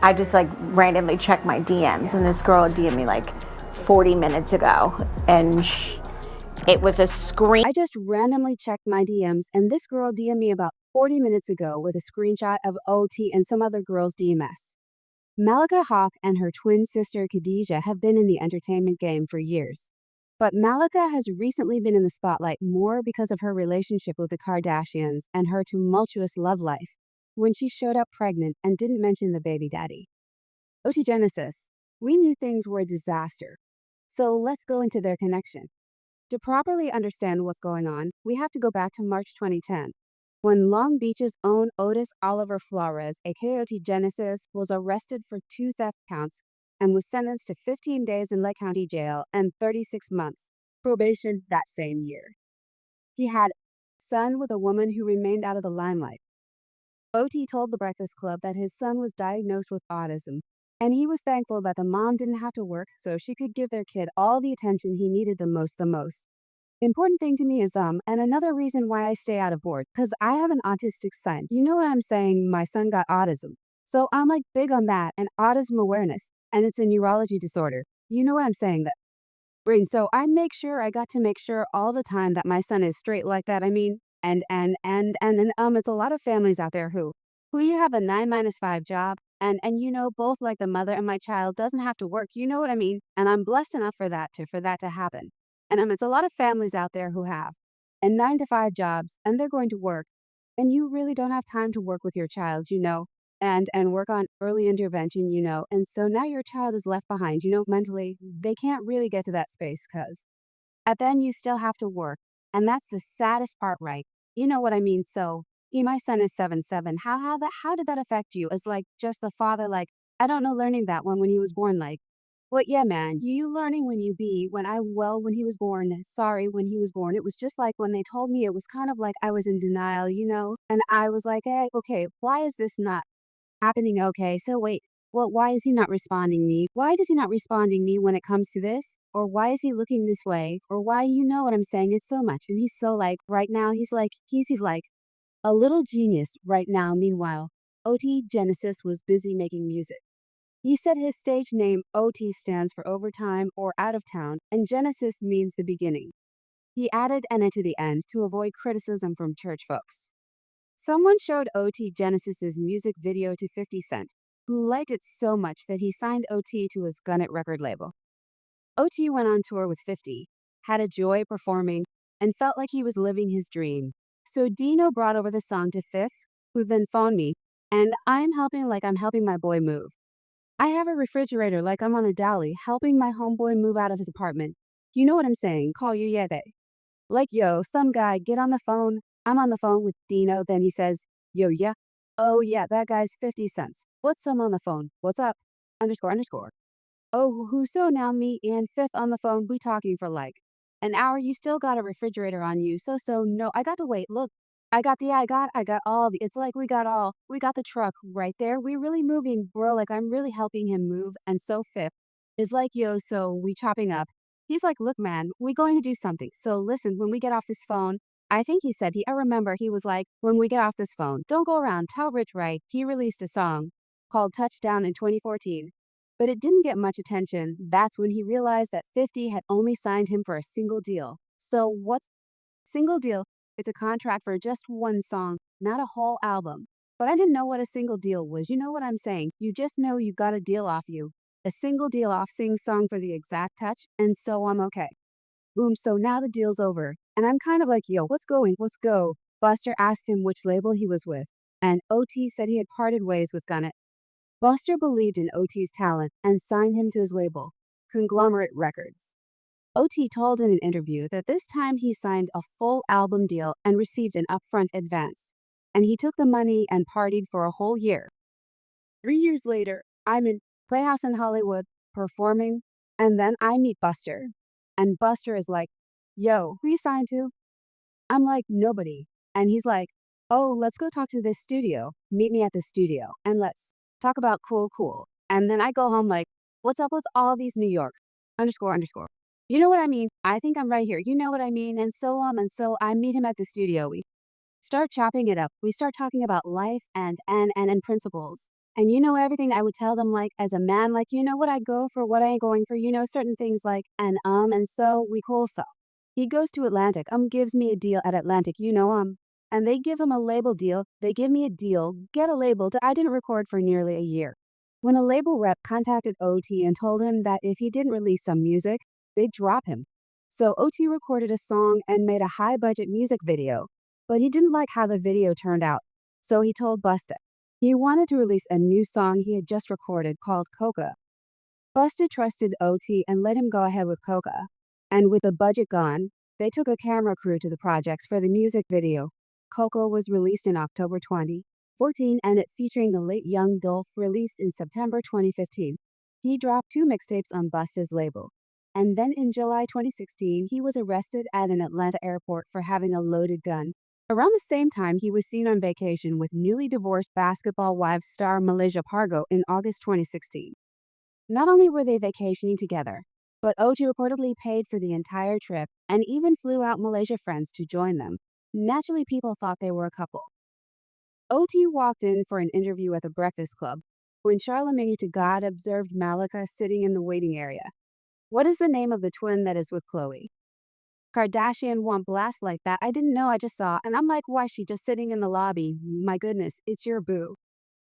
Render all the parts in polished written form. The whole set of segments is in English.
I just like randomly check my DMs, and this girl DM'd me like 40 minutes ago, and it was a screen. I just randomly checked my DMs, and this girl DM'd me about 40 minutes ago with a screenshot of OT and some other girl's DMS. Malika Haqq and her twin sister Khadijah have been in the entertainment game for years. But Malika has recently been in the spotlight more because of her relationship with the Kardashians and her tumultuous love life, when she showed up pregnant and didn't mention the baby daddy. OT Genasis, we knew things were a disaster. So let's go into their connection. To properly understand what's going on, we have to go back to March 2010, when Long Beach's own Otis Oliver Flores, aka OT Genasis, was arrested for 2 theft counts and was sentenced to 15 days in Lake County Jail and 36 months probation that same year. He had a son with a woman who remained out of the limelight. OT told the Breakfast Club that his son was diagnosed with autism, and he was thankful that the mom didn't have to work so she could give their kid all the attention he needed the most. Important thing to me is and another reason why I stay out of board, because I have an autistic son. You know what I'm saying? My son got autism. So I'm like big on that and autism awareness, and it's a neurology disorder. You know what I'm saying? That brain. So I got to make sure all the time that my son is straight like that. I mean, and it's a lot of families out there who you have a 9 to 5 job, and you know, both like the mother and my child doesn't have to work. You know what I mean? And I'm blessed enough for that to happen. And it's a lot of families out there who have and 9 to 5 jobs, and they're going to work, and you really don't have time to work with your child, you know, and work on early intervention, you know. And so now your child is left behind, you know, mentally. They can't really get to that space because at then you still have to work. And that's the saddest part, right? You know what I mean? So, my son is 7'7". How did that affect you as like just the father? Like, I don't know, learning that one when he was born, like, well, yeah, man, you learning when you be, when he was born, sorry, when he was born, it was just like when they told me, it was kind of like I was in denial, you know? And I was like, hey, okay, why is this not happening? Okay, so wait, well, why is he not responding me? Why does he not responding me when it comes to this? Or why is he looking this way? Or why, you know what I'm saying? It's so much. And he's so like, right now, he's like a little genius right now. Meanwhile, OT Genesis was busy making music. He said his stage name OT stands for overtime or out of town, and Genesis means the beginning. He added "and" to the end to avoid criticism from church folks. Someone showed OT Genesis's music video to 50 Cent, who liked it so much that he signed OT to his Gun It record label. OT went on tour with 50, had a joy performing, and felt like he was living his dream. So Dino brought over the song to Fifth, who then phoned me, and I'm helping my boy move. I have a refrigerator like I'm on a dolly, helping my homeboy move out of his apartment. You know what I'm saying? Call you, yeah, they. Like, yo, some guy, get on the phone. I'm on the phone with Dino. Then he says, yo, yeah. Oh, yeah, that guy's 50 cents. What's some on the phone? What's up? Underscore, underscore. Oh, who's so now me and Fifth on the phone. We talking for like an hour. You still got a refrigerator on you. So, no, I got to wait. Look, I got all the, it's like we got the truck right there. We really moving, bro. Like I'm really helping him move. And so Fifth is like, yo, so we chopping up. He's like, look, man, we going to do something. So listen, when we get off this phone, I think he said I remember he was like, when we get off this phone, don't go around, tell Rich Wright he released a song called Touchdown in 2014. But it didn't get much attention. That's when he realized that 50 had only signed him for a single deal. So what's single deal? It's a contract for just one song, not a whole album. But I didn't know what a single deal was. You know what I'm saying? You just know you got a deal off you. A single deal off sing song for the exact touch, and so I'm okay. Boom, so now the deal's over. And I'm kind of like, yo, what's going? Let's go. Buster asked him which label he was with, and OT said he had parted ways with Gunnet. Buster believed in OT's talent and signed him to his label, Conglomerate Records. OT told in an interview that this time he signed a full album deal and received an upfront advance. And he took the money and partied for a whole year. 3 years later, I'm in Playhouse in Hollywood performing, and then I meet Buster. And Buster is like, yo, who you signed to? I'm like, nobody. And he's like, oh, let's go talk to this studio. Meet me at the studio and let's talk about cool. And then I go home like, what's up with all these New York underscore underscore? You know what I mean? I think I'm right here. You know what I mean? And so I meet him at the studio. We start chopping it up. We start talking about life and principles. And you know everything I would tell them, like, as a man, like, you know what I go for, what I ain't going for, you know, certain things like, and so we cool so. He goes to Atlantic, gives me a deal at Atlantic, you know, and they give him a label deal, they give me a deal, get a label, I didn't record for nearly a year. When a label rep contacted OT and told him that if he didn't release some music, they'd drop him. So OT recorded a song and made a high-budget music video, but he didn't like how the video turned out, so he told Busta. He wanted to release a new song he had just recorded called Coca. Busta trusted OT and let him go ahead with Coca. And with the budget gone, they took a camera crew to the projects for the music video. Coca was released in October 2014 and it featuring the late Young Dolph released in September 2015. He dropped 2 mixtapes on Busta's label. And then in July 2016, he was arrested at an Atlanta airport for having a loaded gun. Around the same time, he was seen on vacation with newly divorced Basketball Wives star Malaysia Pargo in August 2016. Not only were they vacationing together, but OG reportedly paid for the entire trip and even flew out Malaysia friends to join them. Naturally, people thought they were a couple. OT walked in for an interview at the Breakfast Club when Charlamagne to God observed Malika sitting in the waiting area. What is the name of the twin that is with Khloe? Kardashian want blast like that. I didn't know, I just saw. And I'm like, why she just sitting in the lobby? My goodness, it's your boo.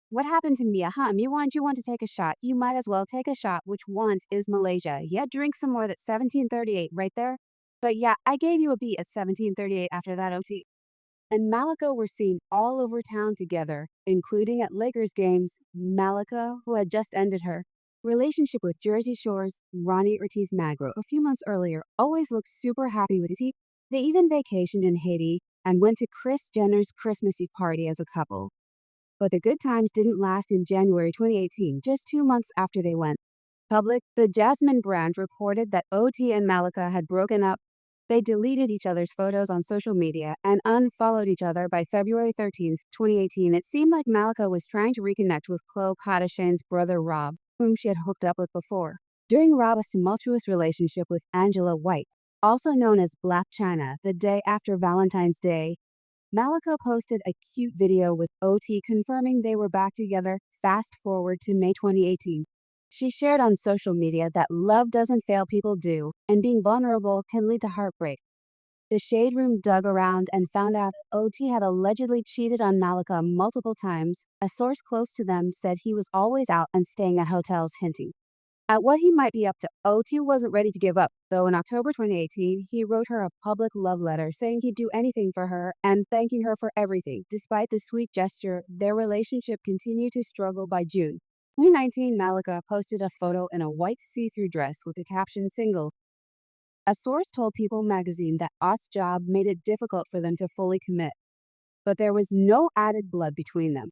What happened to Mia? You want to take a shot. You might as well take a shot. Which one is Malaysia? Yeah, drink some more. That's 1738 right there. But yeah, I gave you a beat at 1738 after that OT. And Malika were seen all over town together, including at Lakers games. Malika, who had just ended her relationship with Jersey Shore's Ronnie Ortiz Magro a few months earlier, always looked super happy with it. They even vacationed in Haiti and went to Kris Jenner's Christmas Eve party as a couple. But the good times didn't last in January 2018, just 2 months after they went public. The Jasmine brand reported that OT and Malika had broken up. They deleted each other's photos on social media and unfollowed each other by February 13, 2018. It seemed like Malika was trying to reconnect with Khloe Kardashian's brother Rob, whom she had hooked up with before. During Rob's tumultuous relationship with Angela White, also known as Blac Chyna, the day after Valentine's Day, Malika posted a cute video with OT confirming they were back together. Fast forward to May 2018. She shared on social media that love doesn't fail, people do, and being vulnerable can lead to heartbreak. The Shade Room dug around and found out OT had allegedly cheated on Malika multiple times. A source close to them said he was always out and staying at hotels, hinting at what he might be up to. OT wasn't ready to give up, though in October 2018, he wrote her a public love letter saying he'd do anything for her and thanking her for everything. Despite the sweet gesture, their relationship continued to struggle. By June 2019, Malika posted a photo in a white see-through dress with the caption "single." A source told People magazine that Ott's job made it difficult for them to fully commit, but there was no added blood between them.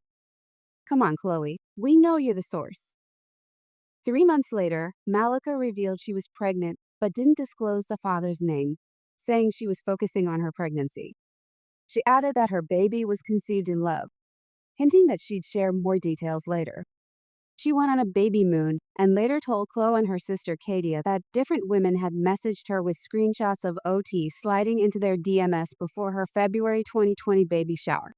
Come on, Khloe, we know you're the source. 3 months later, Malika revealed she was pregnant but didn't disclose the father's name, saying she was focusing on her pregnancy. She added that her baby was conceived in love, hinting that she'd share more details later. She went on a baby moon and later told Khloe and her sister Kadia that different women had messaged her with screenshots of OT sliding into their DMs before her February 2020 baby shower.